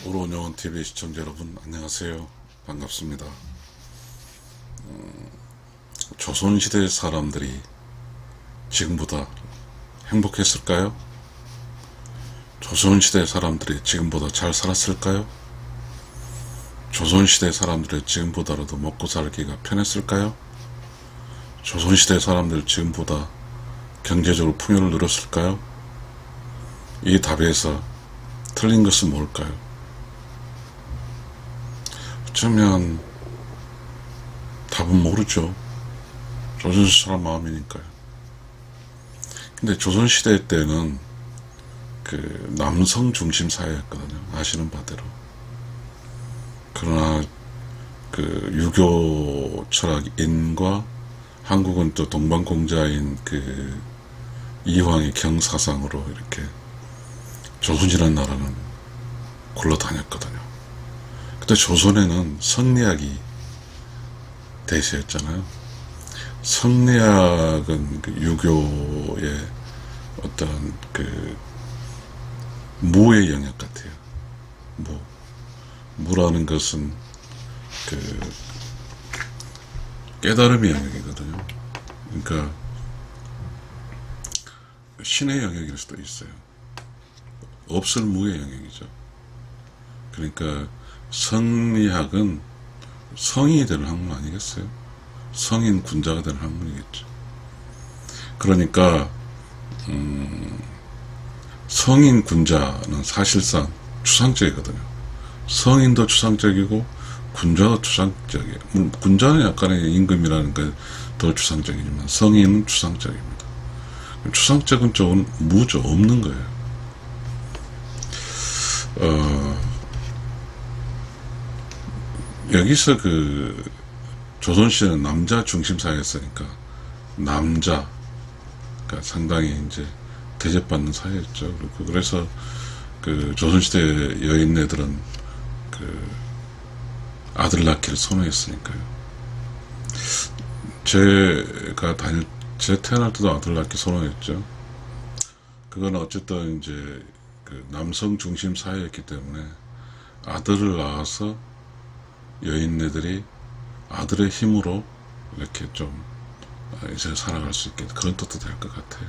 오로운영원TV 시청자 여러분 안녕하세요. 반갑습니다. 조선시대 사람들이 지금보다 행복했을까요? 조선시대 사람들이 지금보다 잘 살았을까요? 조선시대 사람들이 지금보다라도 먹고 살기가 편했을까요? 조선시대 사람들 지금보다 경제적으로 풍요를 누렸을까요? 이 답에서 틀린 것은 뭘까요? 어쩌면 답은 모르죠. 조선시대 사람 마음이니까요. 근데 조선시대 때는 그 남성 중심 사회였거든요. 아시는 바대로. 그러나 그 유교 철학인과 한국은 또 동방공자인 그 이황의 경사상으로 이렇게 조선이라는 나라는 굴러다녔거든요. 그때 조선에는 성리학이 대세였잖아요. 성리학은 그 유교의 어떤 그 무의 영역 같아요. 무라는 것은 그 깨달음의 영역이거든요. 그러니까 신의 영역일 수도 있어요. 없을 무의 영역이죠. 그러니까 성리학은 성인이 되는 학문 아니겠어요? 성인 군자가 되는 학문이겠죠. 그러니까 성인 군자는 사실상 추상적이거든요. 성인도 추상적이고 군자도 추상적이에요. 군자는 약간의 임금이라는 게 더 추상적이지만 성인은 추상적입니다. 추상적인 쪽은 무죠. 없는 거예요. 여기서 그 조선시대는 남자 중심 사회였으니까 남자가 상당히 이제 대접받는 사회였죠. 그래서 그 조선시대 여인네들은 그 아들 낳기를 선호했으니까요. 제 태어날 때도 아들 낳기 선호했죠. 그건 어쨌든 이제 그 남성 중심 사회였기 때문에 아들을 낳아서 여인네들이 아들의 힘으로 이렇게 좀 이제 살아갈 수 있게 그런 뜻도 될 것 같아요.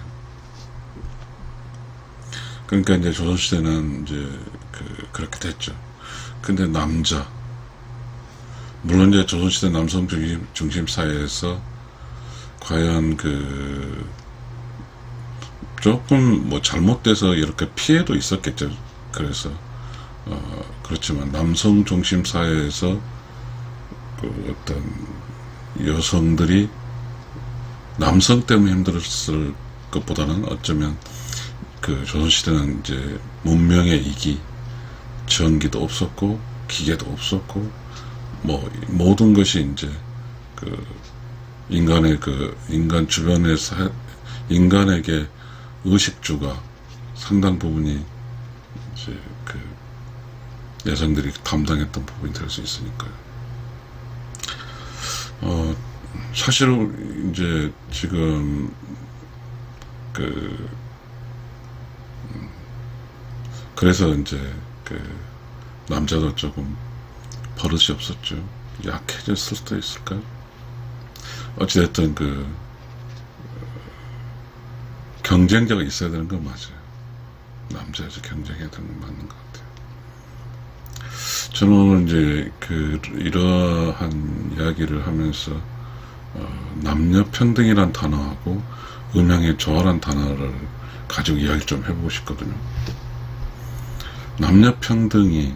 그러니까 이제 조선시대는 이제 그렇게 됐죠. 근데 남자, 물론 이제 조선시대 남성 중심 사회에서 과연 그 조금 뭐 잘못돼서 이렇게 피해도 있었겠죠. 그래서 그렇지만 남성 중심 사회에서 그 어떤 여성들이 남성 때문에 힘들었을 것보다는 어쩌면 그 조선시대는 이제 문명의 이기, 전기도 없었고 기계도 없었고 뭐 모든 것이 이제 그 인간 주변에서 인간에게 의식주가 상당 부분이 이제 그 여성들이 담당했던 부분이 될 수 있으니까요. 사실 이제 지금 그래서 이제 그 남자도 조금 버릇이 없었죠. 약해졌을 수도 있을까요? 어찌됐든 경쟁자가 있어야 되는 건 맞아요. 남자에서 경쟁해야 되는 건 맞는 것 같아요. 저는 오늘 이제 이러한 이야기를 하면서 남녀 평등이란 단어하고 음양의 조화란 단어를 가지고 이야기를 좀 해보고 싶거든요. 남녀 평등이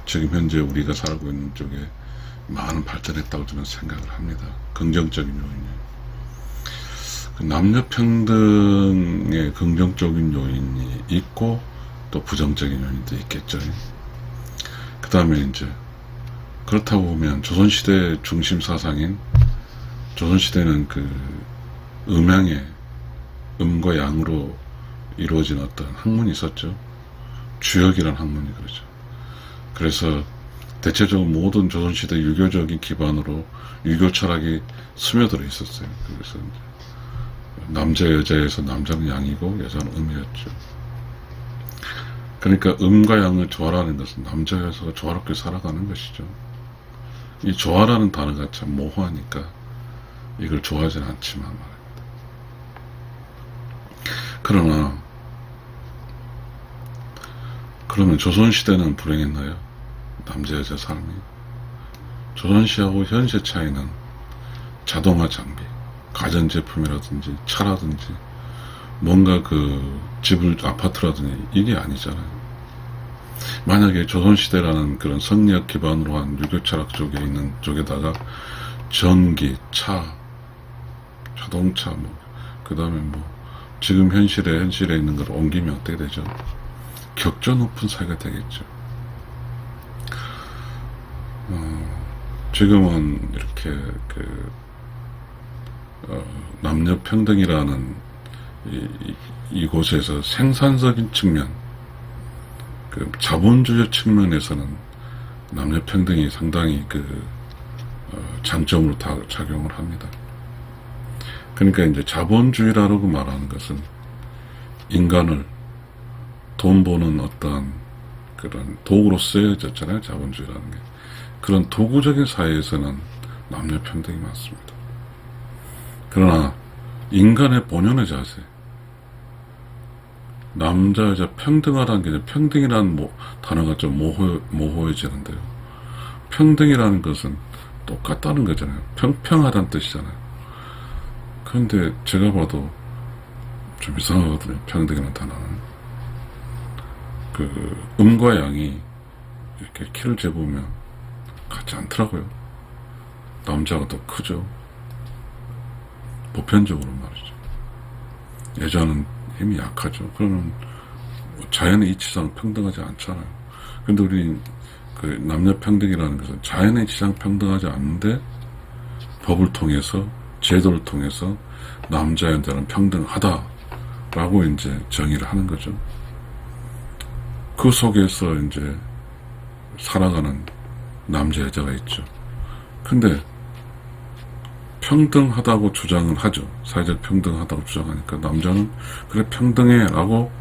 지금 현재 우리가 살고 있는 쪽에 많은 발전했다고 저는 생각을 합니다. 긍정적인 요인이에요. 남녀 평등의 긍정적인 요인이 있고 또 부정적인 요인도 있겠죠. 그 다음에 이제 그렇다고 보면 조선시대 중심 사상인 조선시대는 그 음양의 음과 양으로 이루어진 어떤 학문이 있었죠. 주역이라는 학문이 그러죠. 그래서 대체적으로 모든 조선시대 유교적인 기반으로 유교 철학이 스며들어 있었어요. 그래서 남자 여자에서 남자는 양이고 여자는 음이었죠. 그러니까 음과 양을 조화라는 것은 남자 여자가 조화롭게 살아가는 것이죠. 이 조화라는 단어가 참 모호하니까 이걸 좋아하지는 않지만 말입니다. 그러나 그러면 조선시대는 불행했나요? 남자 여자 삶이. 조선시하고 현재 차이는 자동화 장비, 가전제품이라든지 차라든지 뭔가 그 집을 아파트라든지 이게 아니잖아요. 만약에 조선시대라는 그런 성리학 기반으로 한 유교철학 쪽에 있는 쪽에다가 전기, 차, 자동차, 그 다음에 지금 현실에 있는 걸 옮기면 어떻게 되죠? 격전 높은 사회가 되겠죠. 지금은 이렇게 남녀 평등이라는 이곳에서 생산적인 측면, 자본주의 측면에서는 남녀 평등이 상당히 장점으로 다 작용을 합니다. 그러니까 이제 자본주의라고 말하는 것은 인간을 돈 버는 어떠한 그런 도구로 쓰여졌잖아요. 자본주의라는 게. 그런 도구적인 사회에서는 남녀 평등이 많습니다. 그러나 인간의 본연의 자세, 남자 여자 평등하다는 게 평등이라는 단어가 좀 모호해지는데요. 평등이라는 것은 똑같다는 거잖아요. 평평하다는 뜻이잖아요. 그런데 제가 봐도 좀 이상하거든요. 평등이라는 단어는. 음과 양이 이렇게 키를 재보면 같지 않더라고요. 남자가 더 크죠. 보편적으로 말이죠. 여자는 힘이 약하죠. 그러면 자연의 이치상 평등하지 않잖아요. 근데 우리 남녀 평등이라는 것은 자연의 이치상 평등하지 않는데 법을 통해서, 제도를 통해서 남자 여자는 평등하다라고 이제 정의를 하는 거죠. 그 속에서 이제 살아가는 남자 여자가 있죠. 근데 평등하다고 주장을 하죠. 사회적 평등하다고 주장하니까 남자는 그래 평등해 라고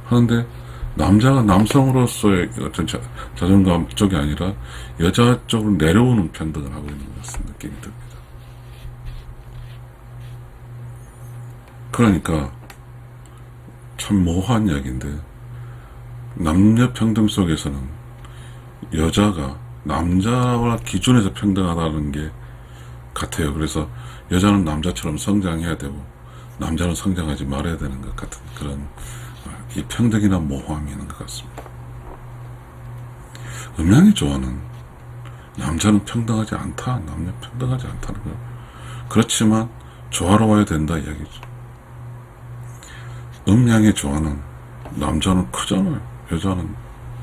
하는데 남자가 남성으로서의 어떤 자존감 쪽이 아니라 여자 쪽으로 내려오는 평등을 하고 있는 것 같은 느낌이 듭니다. 그러니까 참 모호한 이야기인데 남녀 평등 속에서는 여자가 남자와 기준에서 평등하다는 게 같아요. 그래서 여자는 남자처럼 성장해야 되고 남자는 성장하지 말아야 되는 것 같은 그런 이 평등이나 모호함이 있는 것 같습니다. 음양이 좋아하는 남자는 평등하지 않다. 남녀 평등하지 않다는 거예요. 그렇지만 조화로워야 된다 이야기죠. 음양이 좋아하는 남자는 크잖아요. 여자는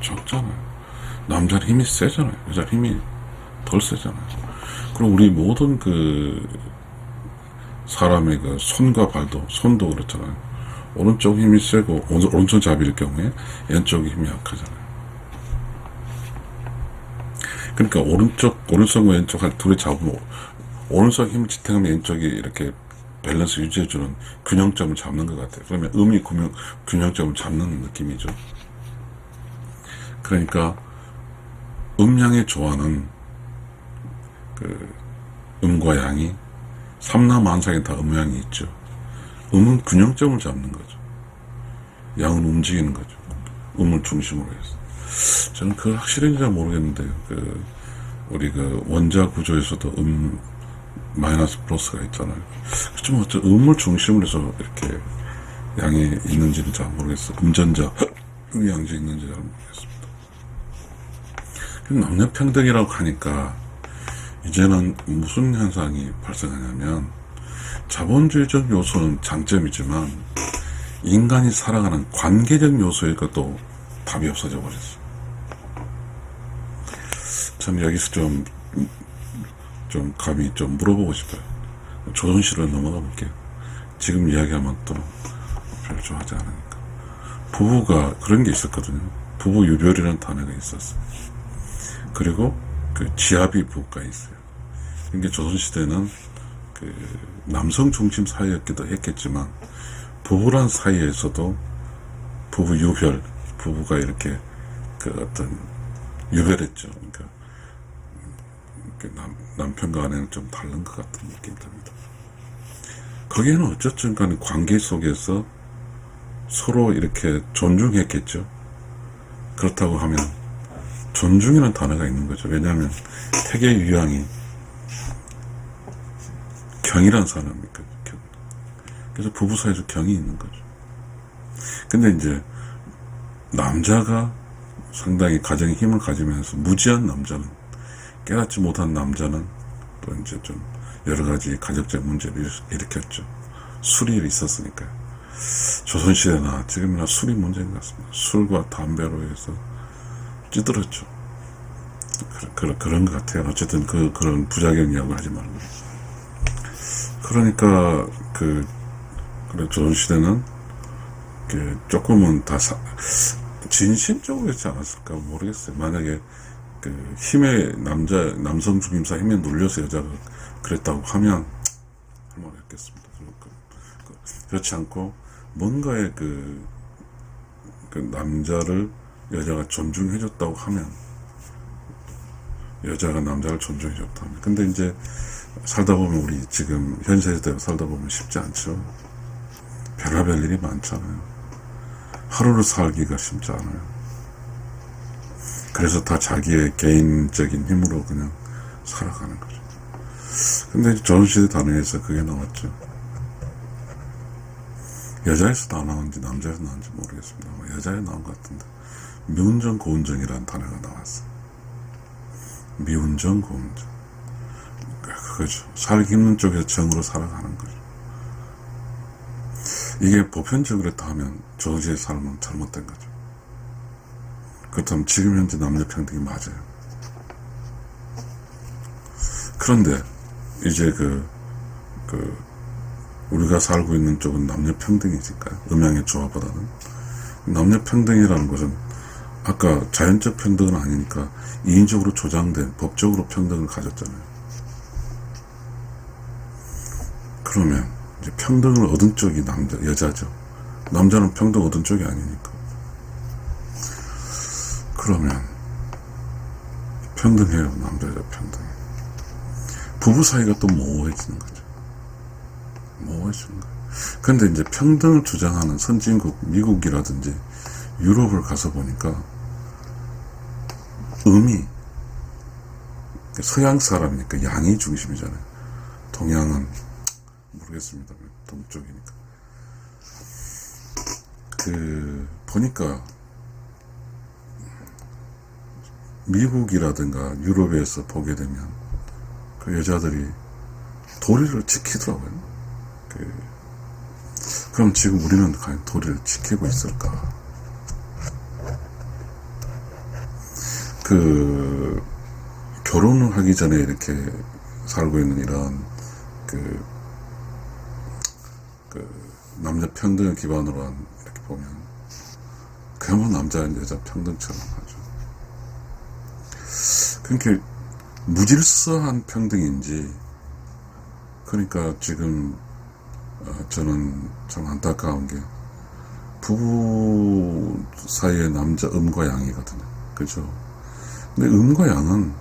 적잖아요. 남자는 힘이 세잖아요. 여자는 힘이 덜 세잖아요. 그리고 우리 모든 사람의 손과 발도, 손도 그렇잖아요. 오른쪽 힘이 세고, 오른손 잡이일 경우에 왼쪽이 힘이 약하잖아요. 그러니까 오른손과 왼쪽 둘이 잡으면, 오른쪽 힘을 지탱하면 왼쪽이 이렇게 밸런스 유지해주는 균형점을 잡는 것 같아요. 그러면 음이 균형점을 잡는 느낌이죠. 그러니까, 음양의 조화는 음과 양이 삼라만상에 다 음양이 있죠. 음은 균형점을 잡는 거죠. 양은 움직이는 거죠. 음을 중심으로 해서. 저는 그걸 확실히 잘 모르겠는데요. 우리 원자 구조에서도 마이너스 플러스가 있잖아요. 좀 음을 중심으로 해서 이렇게 양이 있는지는 잘 모르겠어요. 음전자, 음양자 있는지 잘 모르겠습니다. 남녀 평등이라고 하니까 이제는 무슨 현상이 발생하냐면 자본주의적 요소는 장점이지만 인간이 살아가는 관계적 요소에 또 답이 없어져 버렸어. 참 여기서 좀 감히 좀 물어보고 싶어요. 조선시대로 넘어가 볼게요. 지금 이야기하면 또 별로 좋아하지 않으니까. 부부가 그런 게 있었거든요. 부부 유별이라는 단어가 있었어요. 그리고 지아비 부부가 있어요. 그러니까 조선시대는 남성 중심 사회였기도 했겠지만 부부란 사이에서도 부부 유별, 부부가 이렇게 그 어떤 유별했죠. 그러니까 남편과 아내는 좀 다른 것 같은 느낌이 듭니다. 거기에는 어쨌든 간에 관계 속에서 서로 이렇게 존중했겠죠. 그렇다고 하면 존중이라는 단어가 있는 거죠. 왜냐하면 태계 유양이 경이라는 사람이니까. 그래서 부부 사이에서 경이 있는 거죠. 근데 이제 남자가 상당히 가정에 힘을 가지면서 무지한 남자는, 깨닫지 못한 남자는 또 이제 좀 여러 가지 가족적 문제를 일으켰죠. 술이 있었으니까요. 조선시대나 지금이나 술이 문제인 것 같습니다. 술과 담배로 해서 찌들었죠. 그런 것 같아요. 어쨌든 그런 부작용 이야기를 하지 말고. 그러니까 그래 조선시대는 조금은 다 진심적으로 했지 않았을까 모르겠어요. 만약에 그 힘의 남성 중임사 힘에 눌려서 여자가 그랬다고 하면 할 말 없겠습니다. 그렇지 않고 뭔가의 그 남자를 여자가 존중해줬다고 하면, 여자가 남자를 존중해줬다면. 근데 이제 살다 보면, 우리 지금 현세대 살다 보면 쉽지 않죠. 별의별 일이 많잖아요. 하루를 살기가 쉽지 않아요. 그래서 다 자기의 개인적인 힘으로 그냥 살아가는 거죠. 근데 조선시대 단어에서 그게 나왔죠. 여자에서 다 나온지 남자에서 나온지 모르겠습니다. 여자에 나온 것 같은데, 미운정 고운정이라는 단어가 나왔어요. 미운정 고운정. 그거죠. 살기 힘든 쪽에서 정으로 살아가는 거죠. 이게 보편적으로 했다 하면 조선시대 삶은 잘못된 거죠. 그렇다면 지금 현재 남녀평등이 맞아요. 그런데 이제 우리가 살고 있는 쪽은 남녀평등이니까요. 음양의 조화보다는. 남녀평등이라는 것은 아까 자연적 평등은 아니니까 인위적으로 조장된 법적으로 평등을 가졌잖아요. 그러면 이제 평등을 얻은 쪽이 여자죠. 남자는 평등 얻은 쪽이 아니니까. 그러면 평등해요. 남자 여자 평등. 부부 사이가 또 모호해지는 거죠. 모호해지는 거예요. 근데 이제 평등을 주장하는 선진국 미국이라든지 유럽을 가서 보니까 서양 사람이니까 양이 중심이잖아요. 동양은 모르겠습니다. 동쪽이니까. 보니까 미국이라든가 유럽에서 보게 되면 그 여자들이 도리를 지키더라고요. 그럼 지금 우리는 과연 도리를 지키고 있을까? 결혼을 하기 전에 이렇게 살고 있는 이런 남녀 평등을 기반으로 한, 이렇게 보면 그야말로 남자와 여자 평등처럼 하죠. 그러니까 무질서한 평등인지, 그러니까 지금 저는 참 안타까운 게 부부 사이의 남자 음과 양이거든요. 그죠? 근데 음과 양은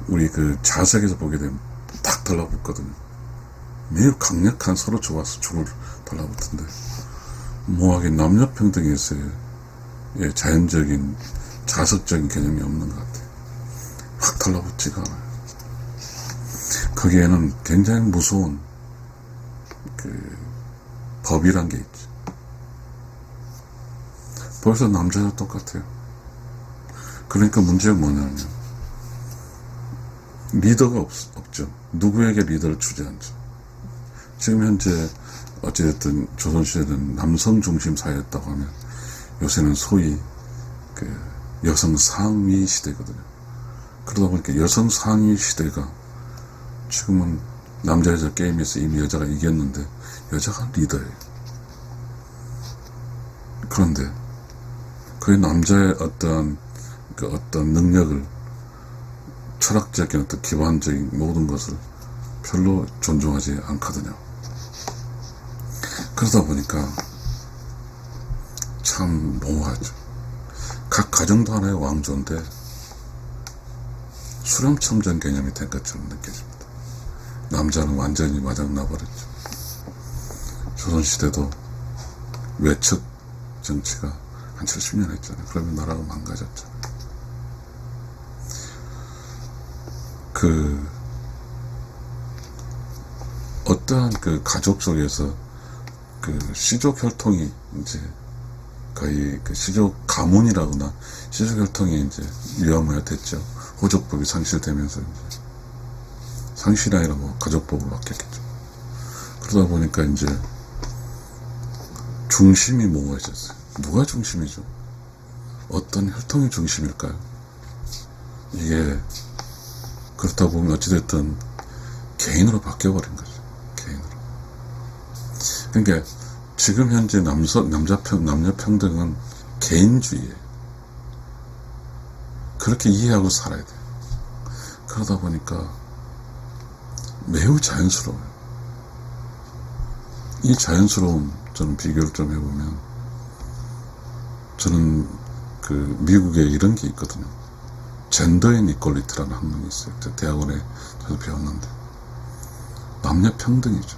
우리 자석에서 보게 되면 딱 달라붙거든요. 매우 강력한 서로 좋아서 줄을 달라붙는데, 뭐하게 남녀평등에서의 자연적인 자석적인 개념이 없는 것 같아요. 확 달라붙지가 않아요. 거기에는 굉장히 무서운 법이란 게 있죠. 벌써 남자와 똑같아요. 그러니까 문제가 뭐냐면 리더가 없죠. 누구에게 리더를 주지 않죠. 지금 현재 어찌됐든 조선시대는 남성 중심 사회였다고 하면, 요새는 소위 여성 상위 시대거든요. 그러다 보니까 여성 상위 시대가 지금은 남자 여자 게임에서 이미 여자가 이겼는데 여자가 리더예요. 그런데 그 남자의 어떤 능력을, 철학적인 어떤 기반적인 모든 것을 별로 존중하지 않거든요. 그러다 보니까 참 모호하죠. 가정도 하나의 왕조인데 수렴청정 개념이 된 것처럼 느껴집니다. 남자는 완전히 마장나버렸죠. 조선시대도 외척 정치가 한 70년 했잖아요. 그러면 나라가 망가졌잖아요. 어떠한 가족 속에서 시족 혈통이 이제 거의 시족 가문이라거나 시족 혈통이 이제 위험해야 됐죠. 호족법이 상실되면서 이제 상실이 아니라 가족법으로 바뀌었겠죠. 그러다 보니까 이제 중심이 모호해졌어요. 누가 중심이죠? 어떤 혈통이 중심일까요? 이게 그렇다 보면 어찌됐든 개인으로 바뀌어버린 거죠. 개인으로. 그러니까 지금 현재 남녀 평등은 개인주의예요. 그렇게 이해하고 살아야 돼요. 그러다 보니까 매우 자연스러워요. 이 자연스러움 저는 비교를 좀 해보면 저는 미국에 이런 게 있거든요. 젠더 인 이퀄리티라는 학문이 있어요. 대학원에 저도 배웠는데 남녀 평등이죠.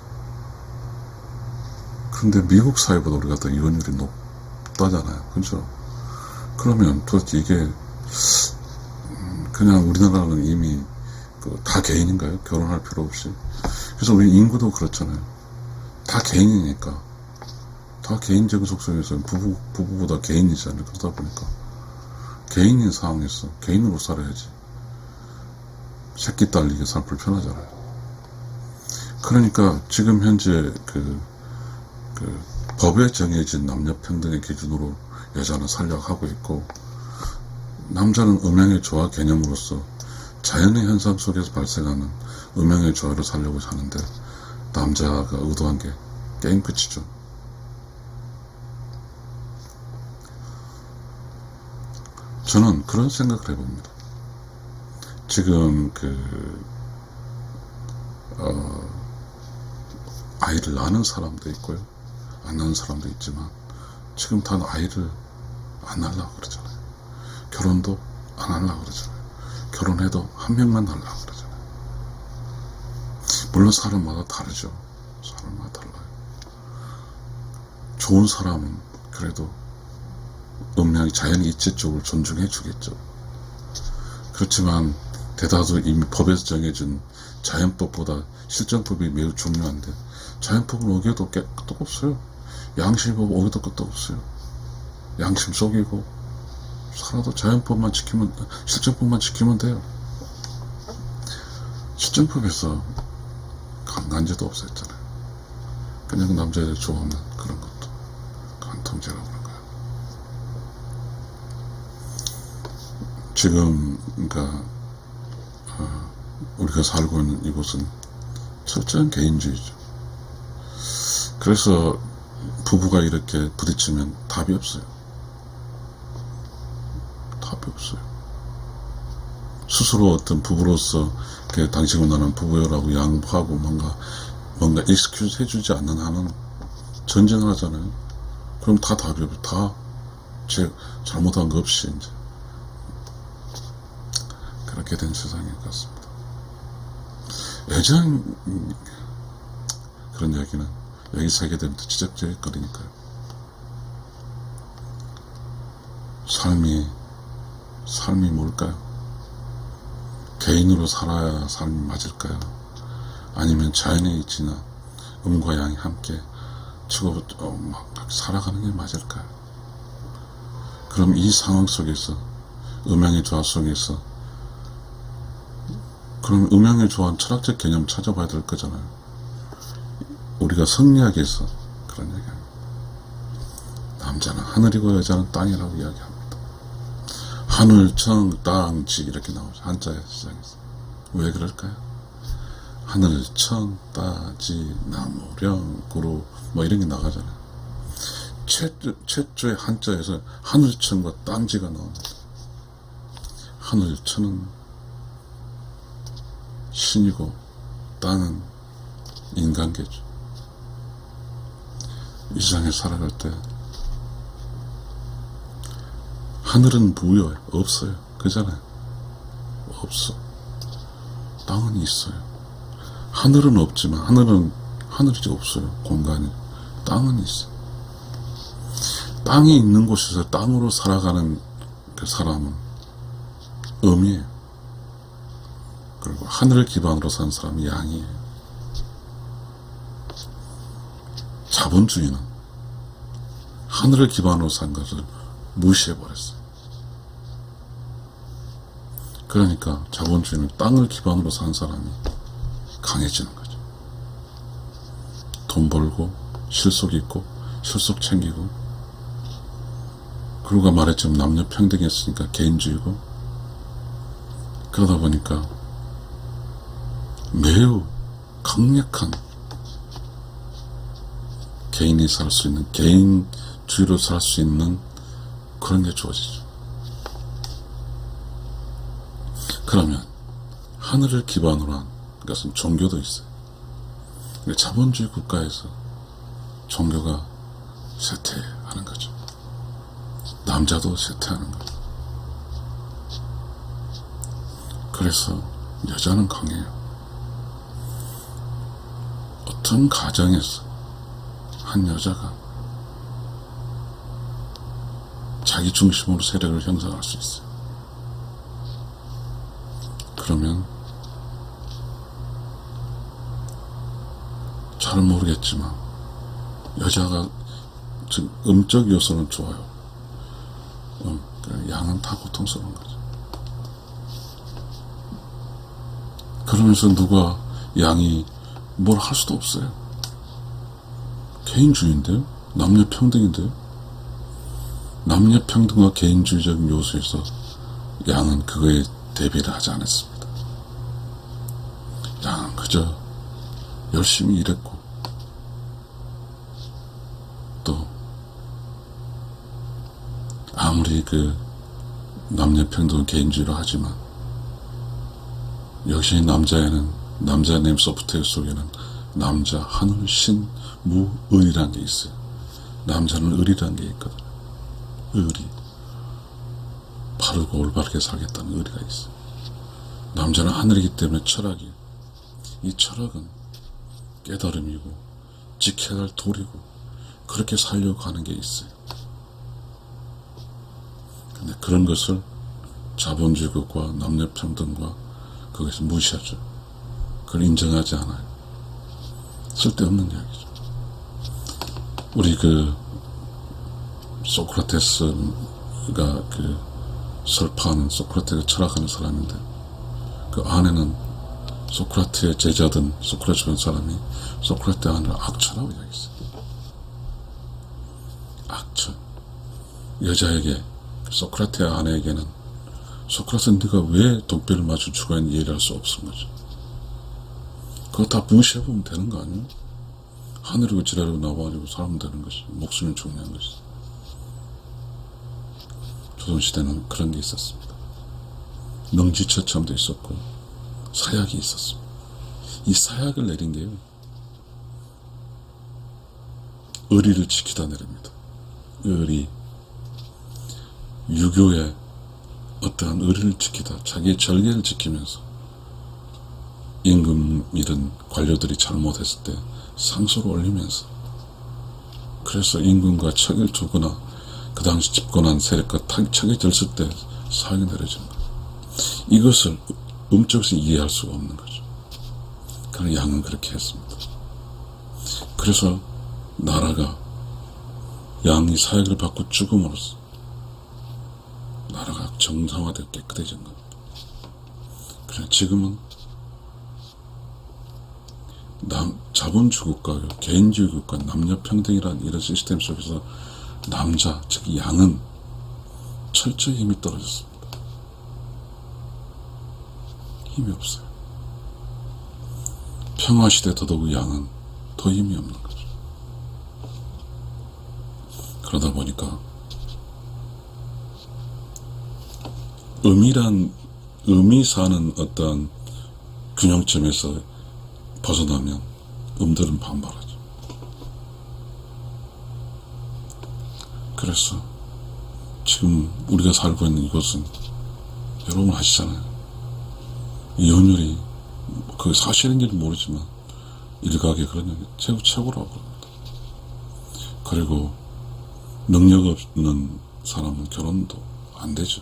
그런데 미국 사회보다 우리가 더 이혼율이 높다잖아요. 그렇죠? 그러면 도대체 이게 그냥 우리나라는 이미 다 개인인가요? 결혼할 필요 없이. 그래서 우리 인구도 그렇잖아요. 다 개인이니까. 다 개인적인 속성에서 부부보다 개인이잖아요. 그러다 보니까 개인인 상황에서 개인으로 살아야지. 새끼 딸리게 살 불편하잖아요. 그러니까 지금 현재 법에 정해진 남녀 평등의 기준으로 여자는 살려고 하고 있고, 남자는 음양의 조화 개념으로서 자연의 현상 속에서 발생하는 음양의 조화를 살려고 하는데, 남자가 의도한 게 게임 끝이죠. 저는 그런 생각을 해봅니다. 지금 아이를 낳는 사람도 있고요, 안 낳는 사람도 있지만 지금 다 아이를 안 낳으려고 그러잖아요. 결혼도 안 하려고 그러잖아요. 결혼해도 한 명만 하려고 그러잖아요. 물론 사람마다 다르죠. 사람마다 달라요. 좋은 사람은 그래도 음양이 자연의 이치 쪽을 존중해 주겠죠. 그렇지만 대다수 이미 법에서 정해진 자연법보다 실정법이 매우 중요한데, 자연법은 어겨도 끝도 없어요. 양심법 어겨도 끝도 없어요. 양심 속이고 살아도 자연법만 지키면, 실정법만 지키면 돼요. 실정법에서 강간죄도 없었잖아요. 그냥 남자애들 좋아하는 그런 것도 간통죄라고 그런 거예요. 지금 그러니까 우리가 살고 있는 이곳은 철저한 개인주의죠. 그래서 부부가 이렇게 부딪히면 답이 없어요. 답이 없어요. 스스로 어떤 부부로서 당신과 나는 부부여라고 양보하고 뭔가 익스큐즈 해주지 않는 한은 전쟁을 하잖아요. 그럼 다 답이 없어요. 다 잘못한 거 없이 이제 그렇게 된 세상인 것 같습니다. 예전 그런 이야기는 여기 살게 되면 또 지적거리니까요. 삶이 뭘까요? 개인으로 살아야 삶이 맞을까요? 아니면 자연의 이치나 음과 양이 함께 치고 살아가는 게 맞을까요? 그럼 이 상황 속에서, 음양의 조화 속에서, 그럼 음양의 조화는 철학적 개념 찾아봐야 될 거잖아요. 우리가 성리학에서 그런 얘기합니다. 남자는 하늘이고 여자는 땅이라고 이야기합니다. 하늘, 청, 땅, 지 이렇게 나오죠. 한자에 시작해서. 왜 그럴까요? 하늘, 청, 따, 지, 나무, 령, 구루 이런 게 나가잖아요. 최초의 한자에서 하늘천과 땅지가 나옵니다. 하늘천은 신이고 땅은 인간계죠. 이 세상에 살아갈 때 하늘은 무효예요. 없어요. 그잖아요. 없어. 땅은 있어요. 하늘은 없지만 하늘이 없어요. 공간이. 땅은 있어. 땅이 있는 곳에서 땅으로 살아가는 그 사람은 음이에요. 그리고 하늘을 기반으로 산 사람이 양이에요. 자본주의는 하늘을 기반으로 산 것을 무시해버렸어요. 그러니까 자본주의는 땅을 기반으로 산 사람이 강해지는 거죠. 돈 벌고 실속 있고 실속 챙기고, 그루가 말했지만 남녀 평등했으니까 개인주의고, 그러다 보니까 매우 강력한 개인이 살 수 있는, 개인주의로 살 수 있는 그런 게 주어지죠. 그러면 하늘을 기반으로 한 것은 종교도 있어요. 자본주의 국가에서 종교가 쇠퇴하는 거죠. 남자도 쇠퇴하는 거죠. 그래서 여자는 강해요. 어떤 가정에서 한 여자가 자기 중심으로 세력을 형성할 수 있어요. 그러면 잘 모르겠지만 여자가 즉 음적 요소는 좋아요. 양은 다 고통스러운 거죠. 그러면서 누가 양이 뭘 할 수도 없어요. 개인주의인데요? 남녀 평등인데요? 남녀 평등과 개인주의적인 요소에서 양은 그거에 대비를 하지 않았습니다. 양은 그저 열심히 일했고, 또 아무리 그 남녀 평등은 개인주의로 하지만 역시 남자님 소프트웨어 속에는 남자, 하늘, 신, 무, 을이라는 게 있어요. 남자는 을이라는 게 있거든요. 을이 바르고 올바르게 살겠다는 의리가 있어요. 남자는 하늘이기 때문에 철학이에요. 이 철학은 깨달음이고 지켜야 할 도리고 그렇게 살려고 하는 게 있어요. 근데 그런 것을 자본주의국과 남녀평등과 거기서 무시하죠. 그걸 인정하지 않아요. 쓸데없는 이야기죠. 우리 그 소크라테스가 그 설파하는, 소크라테스가 철학하는 사람인데, 그 안에는 소크라테스의 제자든 소크라테스라는 사람이 소크라테스 안을 악처라고 이야기했어요. 악처. 여자에게, 소크라테스 아내에게는 소크라테스 네가 왜 돈배를 맞춘 추가했는지 이해를 할 수 없은 거죠. 그거 다 무시해보면 되는 거 아니에요? 하늘이고 지랄이고 나와가지고 살면 되는 것이, 목숨이 중요한 것이. 조선시대는 그런 게 있었습니다. 능지처참도 있었고 사약이 있었습니다. 이 사약을 내린 게요, 의리를 지키다 내립니다. 의리, 유교의 어떠한 의리를 지키다, 자기의 절개를 지키면서 임금 이런 관료들이 잘못했을 때 상소를 올리면서, 그래서 임금과 척을 두거나 그 당시 집권한 세력과 척이 들었을 때 사형이 내려지는 거예요. 이것을 음적으로 이해할 수가 없는 거죠. 그러나 양은 그렇게 했습니다. 그래서 나라가 양이 사역을 받고 죽음으로써 나라가 정상화되고 깨끗해진 겁니다. 그래 지금은 자본주의 국가, 개인주의 국가, 남녀평등이라는 이런 시스템 속에서 남자, 즉 양은 철저히 힘이 떨어졌습니다. 힘이 없어요. 평화시대 더더욱 양은 더 힘이 없는 거죠. 그러다 보니까 음이 사는 어떤 균형점에서 벗어나면 음들은 반발하죠. 그래서 지금 우리가 살고 있는 이곳은 여러분 아시잖아요. 이혼율이 그게 사실인지는 모르지만 일각에 그런 얘기 최고라고 그럽니다. 그리고 능력 없는 사람은 결혼도 안 되죠.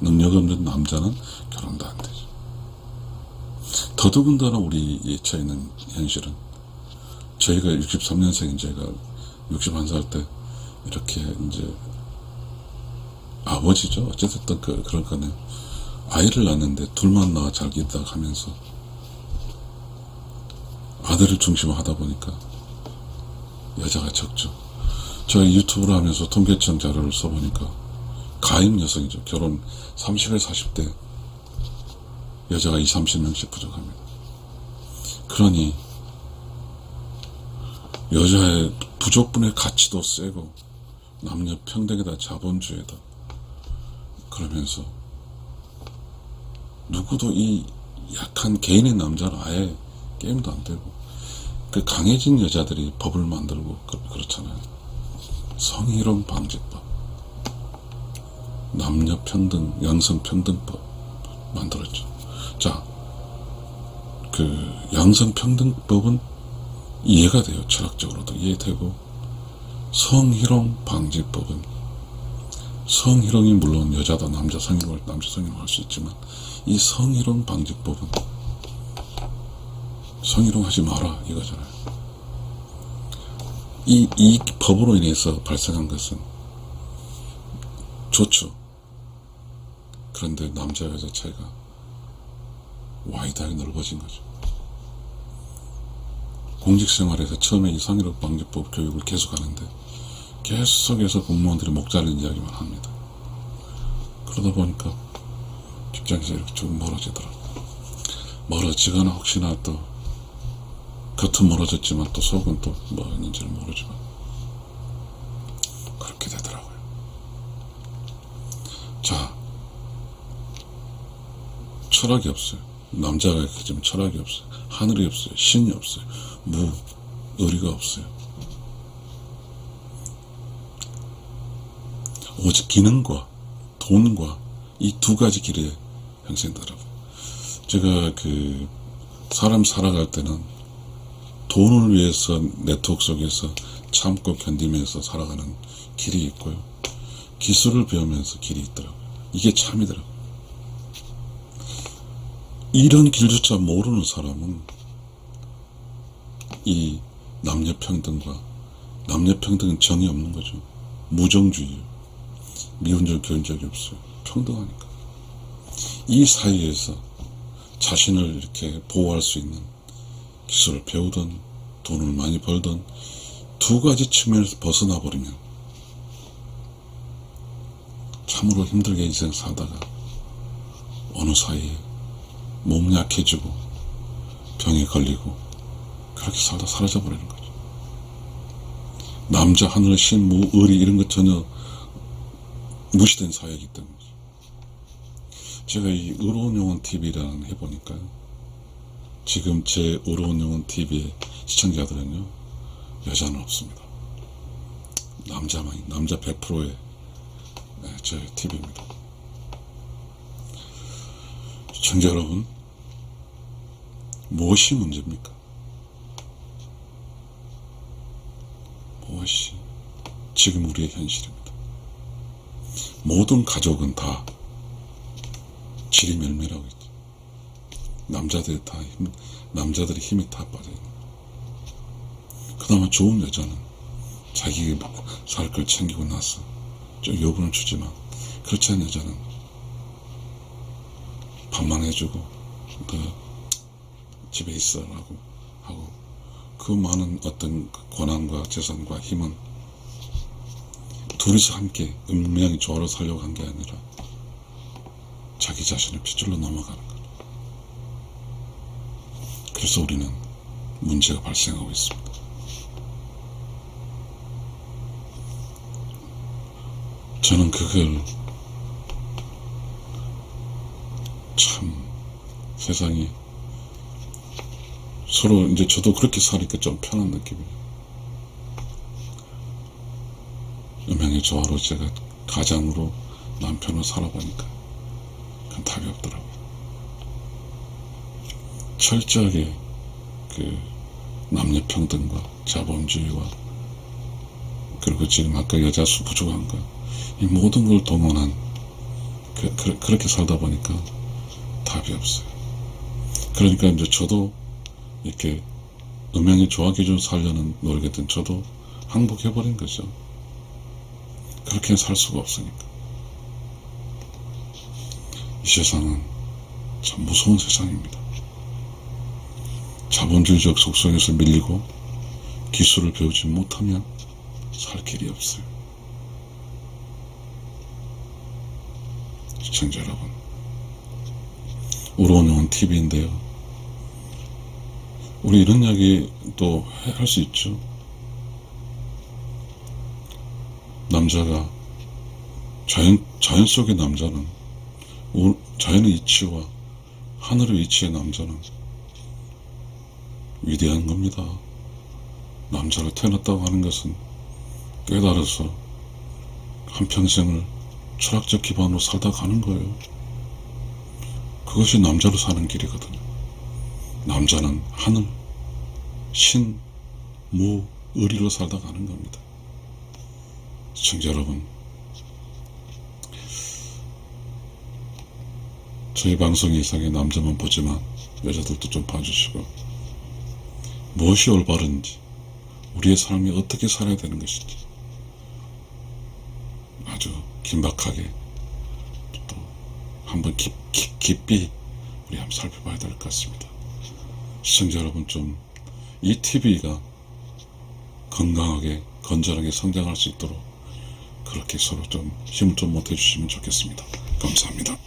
능력 없는 남자는 결혼도 안 되죠. 더더군다나 우리에 처해있는 현실은 저희가 63년생인 저희가 61살 때 이렇게 이제 아버지죠. 어쨌든 그럴 거네요. 아이를 낳는데 둘만 낳아 잘 기르다 가면서 아들을 중심으로 하다 보니까 여자가 적죠. 제가 유튜브를 하면서 통계청 자료를 써보니까 가임 여성이죠. 결혼 30에 40대 여자가 20, 30명씩 부족합니다. 그러니 여자의 부족분의 가치도 세고 남녀 평등에다 자본주의에다 그러면서 누구도 이 약한 개인의 남자는 아예 게임도 안 되고 그 강해진 여자들이 법을 만들고 그렇잖아요. 성희롱 방지법, 남녀 평등, 양성 평등법 만들었죠. 자, 그 양성 평등법은 이해가 돼요. 철학적으로도 이해되고 성희롱 방지법은 성희롱이 물론 여자다 남자 성희롱을 할 수 있지만 이 성희롱 방지법은 성희롱 하지 마라 이거잖아요. 이 법으로 인해서 발생한 것은 좋죠. 그런데 남자 여자 차이가 와이드하게 넓어진 거죠. 공직생활에서 처음에 이 성희롱 방지법 교육을 계속하는데 계속해서 공무원들이 목 잘린 이야기만 합니다. 그러다 보니까 직장에서 이렇게 조금 멀어지더라고요. 멀어지거나 혹시나 또 겉은 멀어졌지만 또 속은 또 뭐였는지는 모르지만 그렇게 되더라고요. 자, 철학이 없어요. 남자가 지금 철학이 없어요. 하늘이 없어요. 신이 없어요. 의리가 없어요. 오직 기능과 돈과 이 두 가지 길에 형성되더라고요. 제가 그 사람 살아갈 때는 돈을 위해서 네트워크 속에서 참고 견디면서 살아가는 길이 있고요. 기술을 배우면서 길이 있더라고요. 이게 참이더라고요. 이런 길조차 모르는 사람은 이 남녀평등과 남녀평등은 정이 없는 거죠. 무정주의예요. 미운 적 겨운 적이 없어요. 평등하니까. 이 사이에서 자신을 이렇게 보호할 수 있는 기술을 배우든 돈을 많이 벌든 두 가지 측면에서 벗어나 버리면 참으로 힘들게 인생 살다가 어느 사이에 몸 약해지고 병에 걸리고 그렇게 살다 사라져 버리는 거죠. 남자, 하늘, 신, 의리 이런 것 전혀 무시된 사회이기 때문이죠. 제가 이 의로운 영혼 TV라는 해보니까요. 지금 제 의로운 영혼 TV의 시청자들은요. 여자는 없습니다. 남자만, 남자 100%의 제 TV입니다. 시청자 여러분, 무엇이 문제입니까? 무엇이 지금 우리의 현실입니다. 모든 가족은 다 질이 멸멸하고 있죠. 남자들의 힘이 다 빠져있는 거예요. 그나마 좋은 여자는 자기 살 걸 챙기고 나서 좀 여분을 주지만 그렇지 않은 여자는 밥만 해주고 집에 있어라고 하고 그 많은 어떤 권한과 재산과 힘은 둘이서 함께 운명이 조화로 살려고 한 게 아니라 자기 자신을 핏줄로 넘어가는 거예요. 그래서 우리는 문제가 발생하고 있습니다. 저는 그걸 참 세상이 서로 이제 저도 그렇게 사니까 좀 편한 느낌이에요. 음양의 조화로 제가 가장으로 남편을 살아보니까 그건 답이 없더라고요. 철저하게 그 남녀평등과 자본주의와 그리고 지금 아까 여자 수 부족한가 이 모든 걸 동원한 그렇게 살다 보니까 답이 없어요. 그러니까 이제 저도 이렇게 음양의 조화 기준 살려는 노력했던 저도 항복해버린 거죠. 그렇게 살 수가 없으니까. 이 세상은 참 무서운 세상입니다. 자본주의적 속성에서 밀리고 기술을 배우지 못하면 살 길이 없어요. 시청자 여러분, 우러운영은 TV인데요. 우리 이런 이야기 또 할 수 있죠. 남자가 자연 속의 남자는 자연의 이치와 하늘의 이치의 남자는 위대한 겁니다. 남자로 태어났다고 하는 것은 깨달아서 한평생을 철학적 기반으로 살다 가는 거예요. 그것이 남자로 사는 길이거든요. 남자는 하늘, 신, 무, 의리로 살다 가는 겁니다. 시청자 여러분, 저희 방송 이상의 남자만 보지만 여자들도 좀 봐주시고, 무엇이 올바른지, 우리의 삶이 어떻게 살아야 되는 것인지 아주 긴박하게 또 한번 깊이 우리 한번 살펴봐야 될 것 같습니다. 시청자 여러분, 좀 이 TV가 건강하게 건전하게 성장할 수 있도록 그렇게 서로 좀 힘을 좀 못해 주시면 좋겠습니다. 감사합니다.